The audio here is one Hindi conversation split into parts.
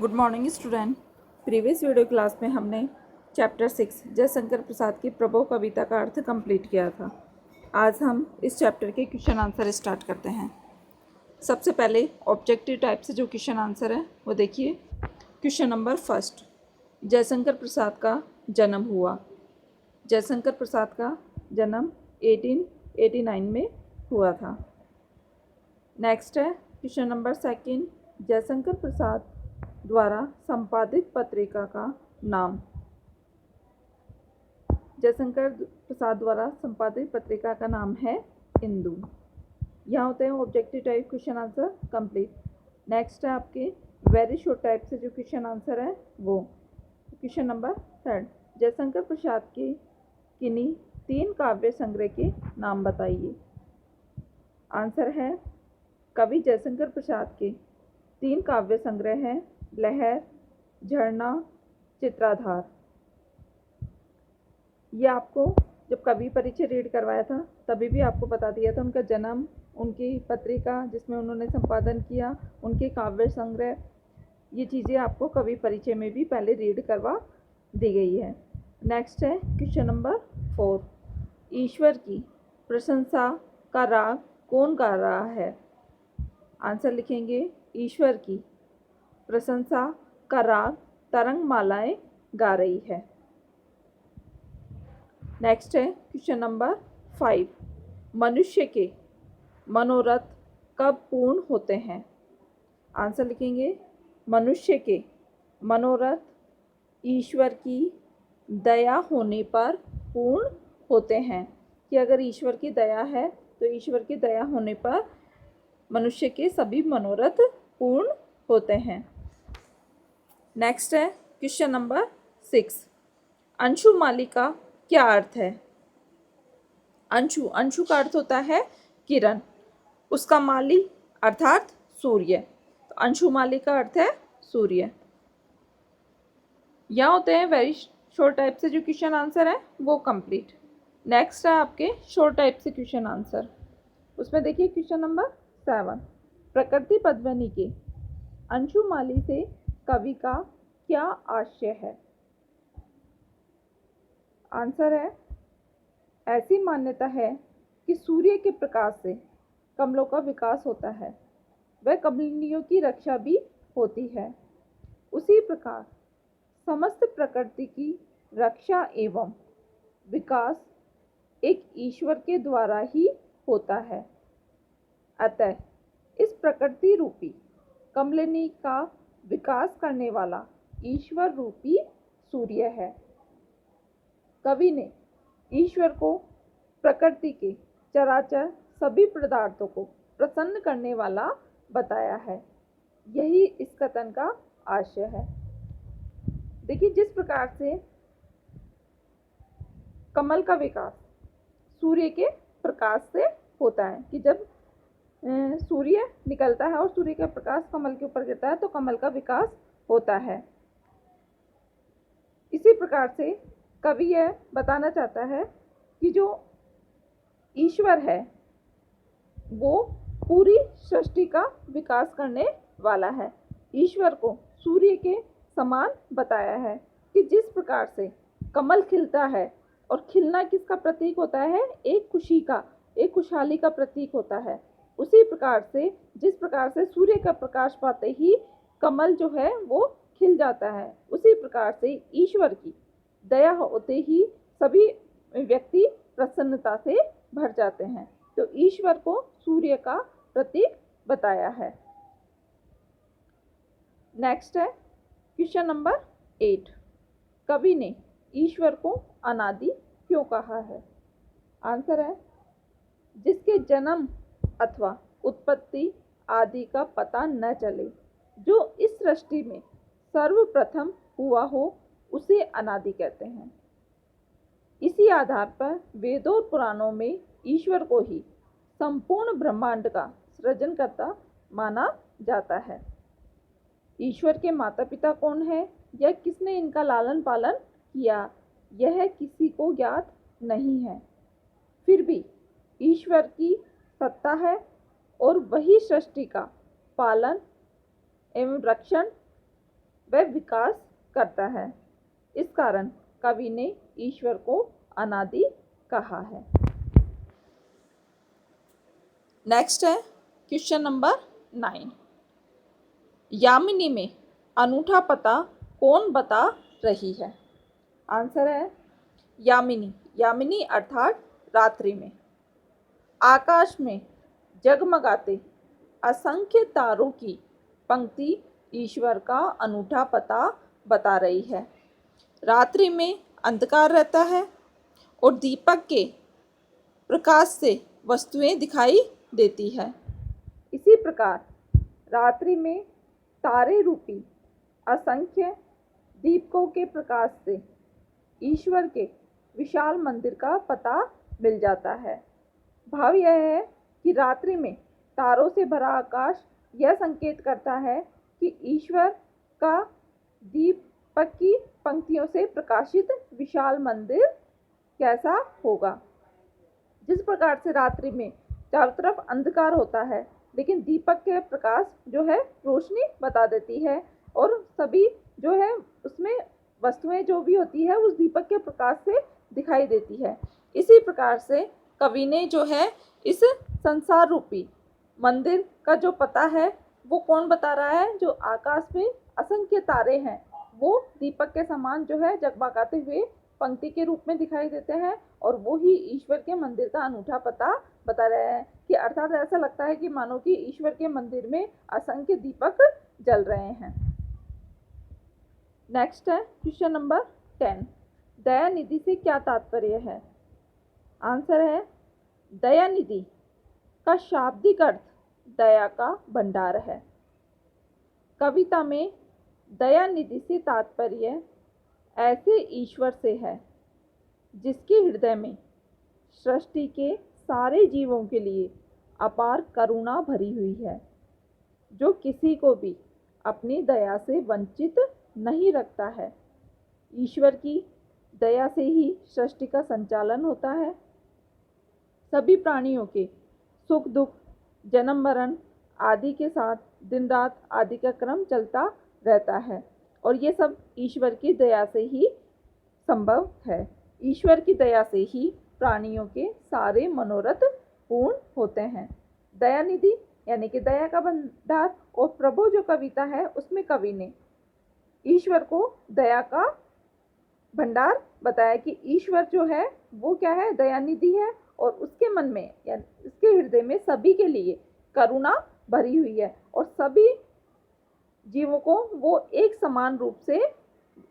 Good morning student. Previous video class में हमने चैप्टर 6 जयशंकर प्रसाद की प्रभो कविता का अर्थ कंप्लीट किया था। आज हम इस चैप्टर के क्वेश्चन आंसर स्टार्ट करते हैं। सबसे पहले ऑब्जेक्टिव टाइप से जो क्वेश्चन आंसर है वो देखिए। Question number first, Jaishankar Prasad का जन्म हुआ। जयशंकर प्रसाद का जन्म 1889 में हुआ था। नेक्स्ट है question number second, Jaishankar Prasad द्वारा संपादित पत्रिका का नाम। जयशंकर प्रसाद द्वारा संपादित पत्रिका का नाम है इंदु। यहाँ होते हैं objective type question answer complete. Next है आपके वेरी शॉर्ट टाइप से जो क्वेश्चन आंसर है वो। Question number third, Jaishankar Prasad के किन्हीं 3 काव्य संग्रह के नाम बताइए। आंसर है कवि जयशंकर प्रसाद के 3 काव्य संग्रह हैं लहर, झरना, चित्राधार। ये आपको जब कवि परिचय रीड करवाया था तभी भी आपको बता दिया था उनका जन्म, उनकी पत्रिका जिसमें उन्होंने संपादन किया, उनके काव्य संग्रह, ये चीज़ें आपको कवि परिचय में भी पहले रीड करवा दी गई है। नेक्स्ट है क्वेश्चन नंबर 4, ईश्वर की प्रशंसा का राग कौन गा रहा है। आंसर लिखेंगे ईश्वर की प्रशंसा का राग तरंग मालाएं गा रही है। नेक्स्ट है क्वेश्चन नंबर 5, मनुष्य के मनोरथ कब पूर्ण होते हैं। आंसर लिखेंगे मनुष्य के मनोरथ ईश्वर की दया होने पर पूर्ण होते हैं। कि अगर ईश्वर की दया है तो ईश्वर की दया होने पर मनुष्य के सभी मनोरथ पूर्ण होते हैं। नेक्स्ट है क्वेश्चन नंबर 6, अंशुमाली का क्या अर्थ है। अंशु का अर्थ होता है किरण, उसका माली अर्थात सूर्य। तो अंशुमाली का अर्थ है सूर्य। यहाँ होते हैं वेरी शॉर्ट टाइप से जो क्वेश्चन आंसर है वो कंप्लीट। नेक्स्ट है आपके शॉर्ट टाइप से क्वेश्चन आंसर। उसमें देखिए क्वेश्चन नंबर 7, प्रकृति पद्मिनी के अंशुमाली से कवि का क्या आशय है। आंसर है ऐसी मान्यता है कि सूर्य के प्रकाश से कमलों का विकास होता है, वह कमलिनियों की रक्षा भी होती है। उसी प्रकार समस्त प्रकृति की रक्षा एवं विकास एक ईश्वर के द्वारा ही होता है। अतः इस प्रकृति रूपी कमलिनी का विकास करने वाला ईश्वर रूपी सूर्य है। कवि ने ईश्वर को प्रकृति के चराचर सभी पदार्थों को प्रसन्न करने वाला बताया है। यही इस कथन का आशय है। देखिए जिस प्रकार से कमल का विकास सूर्य के प्रकाश से होता है कि जब सूर्य निकलता है और सूर्य का प्रकाश कमल के ऊपर गिरता है तो कमल का विकास होता है। इसी प्रकार से कवि यह बताना चाहता है कि जो ईश्वर है वो पूरी सृष्टि का विकास करने वाला है। ईश्वर को सूर्य के समान बताया है कि जिस प्रकार से कमल खिलता है, और खिलना किसका प्रतीक होता है, एक खुशी का, एक खुशहाली का प्रतीक होता है। उसी प्रकार से जिस प्रकार से सूर्य का प्रकाश पाते ही कमल जो है वो खिल जाता है, उसी प्रकार से ईश्वर की दया होते ही सभी व्यक्ति प्रसन्नता से भर जाते हैं। तो ईश्वर को सूर्य का प्रतीक बताया है। नेक्स्ट है क्वेश्चन नंबर 8, कवि ने ईश्वर को अनादि क्यों कहा है। आंसर है जिसके जन्म अथवा उत्पत्ति आदि का पता न चले, जो इस सृष्टि में सर्वप्रथम हुआ हो उसे अनादि कहते हैं। इसी आधार पर वेदों और पुराणों में ईश्वर को ही संपूर्ण ब्रह्मांड का सृजनकर्ता माना जाता है। ईश्वर के माता पिता कौन है या किसने इनका लालन पालन किया, यह किसी को ज्ञात नहीं है। फिर भी ईश्वर की सत्ता है और वही सृष्टि का पालन एवं रक्षण वह विकास करता है। इस कारण कवि ने ईश्वर को अनादि कहा है। नेक्स्ट है क्वेश्चन नंबर 9। यामिनी में अनूठा पता कौन बता रही है? आंसर है यामिनी। यामिनी अर्थात रात्रि में। आकाश में जगमगाते असंख्य तारों की पंक्ति ईश्वर का अनूठा पता बता रही है। रात्रि में अंधकार रहता है और दीपक के प्रकाश से वस्तुएं दिखाई देती है। इसी प्रकार रात्रि में तारे रूपी असंख्य दीपकों के प्रकाश से ईश्वर के विशाल मंदिर का पता मिल जाता है। भाव यह है कि रात्रि में तारों से भरा आकाश यह संकेत करता है कि ईश्वर का दीपक की पंक्तियों से प्रकाशित विशाल मंदिर कैसा होगा। जिस प्रकार से रात्रि में चारों तरफ अंधकार होता है, लेकिन दीपक के प्रकाश जो है रोशनी बता देती है और सभी जो है उसमें वस्तुएं जो भी होती है उस दीपक के प्रकाश से दिखाई देती है। इसी प्रकार से कवि ने जो है इस संसार रूपी मंदिर का जो पता है वो कौन बता रहा है? जो आकाश में असंख्य तारे हैं वो दीपक के समान जो है जगमगाते हुए पंक्ति के रूप में दिखाई देते हैं और वो ही ईश्वर के मंदिर का अनूठा पता बता रहे हैं। कि अर्थात ऐसा लगता है कि मानो कि ईश्वर के मंदिर में असंख्य दीपक जल रहे हैं। नेक्स्ट है क्वेश्चन नंबर 10। दयानिधि से क्या तात्पर्य है? आंसर है दयानिधि का शाब्दिक अर्थ दया का भंडार है। कविता में दयानिधि से तात्पर्य ऐसे ईश्वर से है जिसके हृदय में सृष्टि के सारे जीवों के लिए अपार करुणा भरी हुई है, जो किसी को भी अपनी दया से वंचित नहीं रखता है। ईश्वर की दया से ही सृष्टि का संचालन होता है। सभी प्राणियों के सुख दुख, जन्म मरण आदि के साथ दिन रात आदि का क्रम चलता रहता है और ये सब ईश्वर की दया से ही संभव है। ईश्वर की दया से ही प्राणियों के सारे मनोरथ पूर्ण होते हैं। दयानिधि यानी कि दया का भंडार और प्रभु जो कविता है उसमें कवि ने ईश्वर को दया का भंडार बताया कि ईश्वर जो है वो क्या है? दयानिधि है और उसके मन में यानी उसके हृदय में सभी के लिए करुणा भरी हुई है और सभी जीवों को वो एक समान रूप से,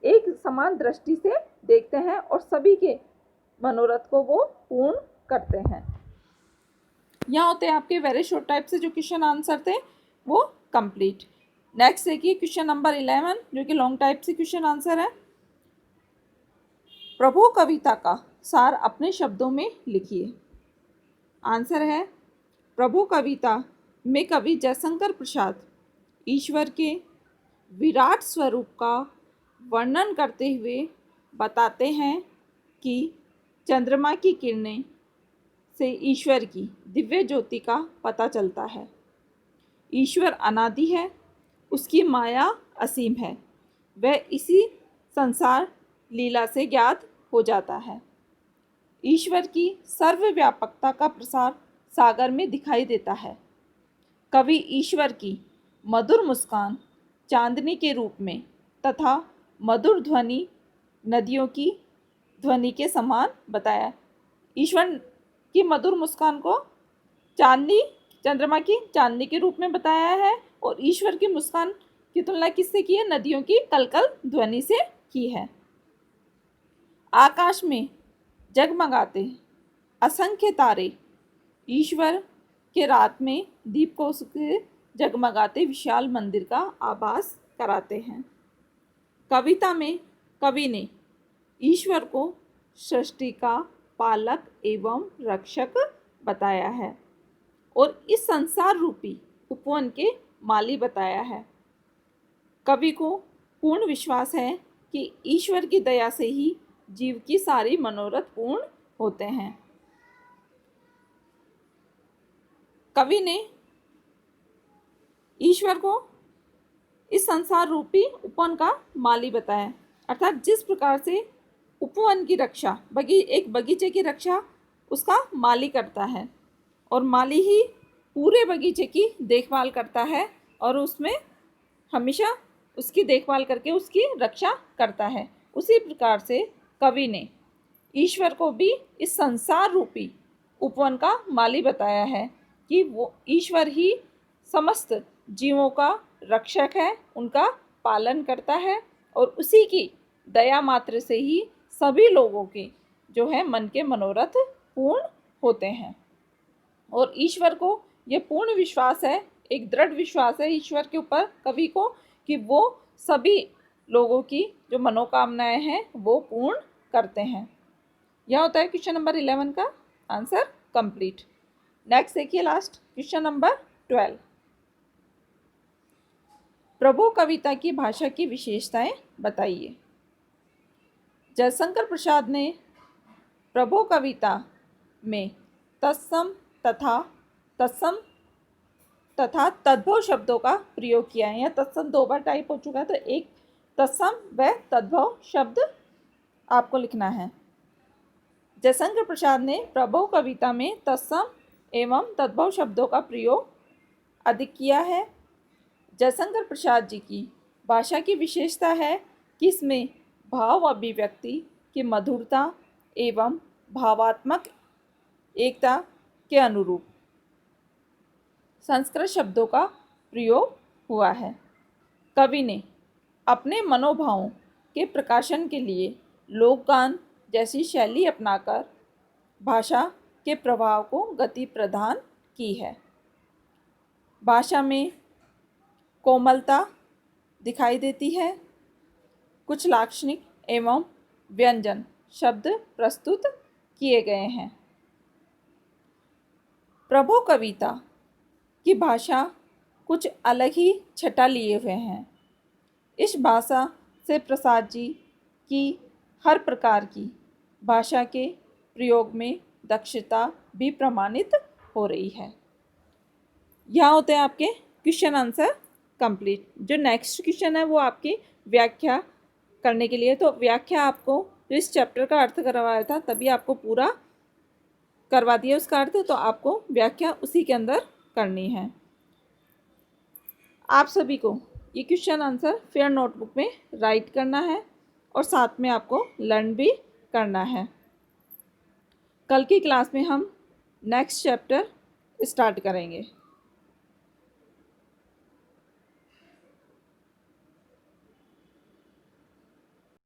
एक समान दृष्टि से देखते हैं और सभी के मनोरथ को वो पूर्ण करते हैं। यहाँ होते हैं आपके वेरी शॉर्ट टाइप से जो क्वेश्चन आंसर थे वो कंप्लीट। नेक्स्ट देखिए क्वेश्चन नंबर 11 जो कि लॉन्ग टाइप से क्वेश्चन आंसर है। प्रभु कविता का सार अपने शब्दों में लिखिए। आंसर है प्रभु कविता में कवि जयशंकर प्रसाद ईश्वर के विराट स्वरूप का वर्णन करते हुए बताते हैं कि चंद्रमा की किरणें से ईश्वर की दिव्य ज्योति का पता चलता है। ईश्वर अनादि है, उसकी माया असीम है, वह इसी संसार लीला से ज्ञात हो जाता है। ईश्वर की सर्वव्यापकता का प्रसार सागर में दिखाई देता है। कवि ईश्वर की मधुर मुस्कान चांदनी के रूप में तथा मधुर ध्वनि नदियों की ध्वनि के समान बताया। ईश्वर की मधुर मुस्कान को चांदनी, चंद्रमा की चांदनी के रूप में बताया है और ईश्वर की मुस्कान की तुलना किससे की है? नदियों की कलकल ध्वनि से की है। आकाश में जगमगाते असंख्य तारे ईश्वर के रात में दीपकों से जगमगाते विशाल मंदिर का आभास कराते हैं। कविता में कवि ने ईश्वर को सृष्टि का पालक एवं रक्षक बताया है और इस संसार रूपी उपवन के माली बताया है। कवि को पूर्ण विश्वास है कि ईश्वर की दया से ही जीव की सारी मनोरथ पूर्ण होते हैं। कवि ने ईश्वर को इस संसार रूपी उपवन का माली बताया। अर्थात जिस प्रकार से उपवन की रक्षा एक बगीचे की रक्षा उसका माली करता है और माली ही पूरे बगीचे की देखभाल करता है और उसमें हमेशा उसकी देखभाल करके उसकी रक्षा करता है, उसी प्रकार से कवि ने ईश्वर को भी इस संसार रूपी उपवन का माली बताया है कि वो ईश्वर ही समस्त जीवों का रक्षक है, उनका पालन करता है और उसी की दया मात्र से ही सभी लोगों के जो है मन के मनोरथ पूर्ण होते हैं। और ईश्वर को ये पूर्ण विश्वास है, एक दृढ़ विश्वास है ईश्वर के ऊपर कवि को कि वो सभी लोगों की जो मनोकामनाएं हैं वो पूर्ण करते हैं। यह होता है क्वेश्चन नंबर 11 का आंसर कंप्लीट। नेक्स्ट देखिए लास्ट क्वेश्चन नंबर 12। प्रभु कविता की भाषा की विशेषताएं बताइए। जयशंकर प्रसाद ने प्रभु कविता में तत्सम तथा तद्भव शब्दों का प्रयोग किया है। यह तत्सम 2 बार टाइप हो चुका है, तो एक तत्सम व तद्भव शब्द आपको लिखना है। जयशंकर प्रसाद ने प्रभु कविता में तत्सम एवं तद्भव शब्दों का प्रयोग अधिक किया है। जयशंकर प्रसाद जी की भाषा की विशेषता है कि इसमें भाव अभिव्यक्ति की मधुरता एवं भावात्मक एकता के अनुरूप संस्कृत शब्दों का प्रयोग हुआ है। कवि ने अपने मनोभावों के प्रकाशन के लिए लोकगान जैसी शैली अपनाकर भाषा के प्रभाव को गति प्रदान की है। भाषा में कोमलता दिखाई देती है। कुछ लाक्षणिक एवं व्यंजन शब्द प्रस्तुत किए गए हैं। प्रभु कविता की भाषा कुछ अलग ही छटा लिए हुए हैं। इस भाषा से प्रसाद जी की हर प्रकार की भाषा के प्रयोग में दक्षता भी प्रमाणित हो रही है। यहाँ होते हैं आपके क्वेश्चन आंसर कंप्लीट। जो नेक्स्ट क्वेश्चन है वो आपकी व्याख्या करने के लिए, तो व्याख्या आपको जो इस चैप्टर का अर्थ करवाया था तभी आपको पूरा करवा दिया उसका अर्थ, तो आपको व्याख्या उसी के अंदर करनी है। आप सभी को ये क्वेश्चन आंसर फेयर नोटबुक में राइट करना है और साथ में आपको लर्न भी करना है। कल की क्लास में हम नेक्स्ट चैप्टर स्टार्ट करेंगे।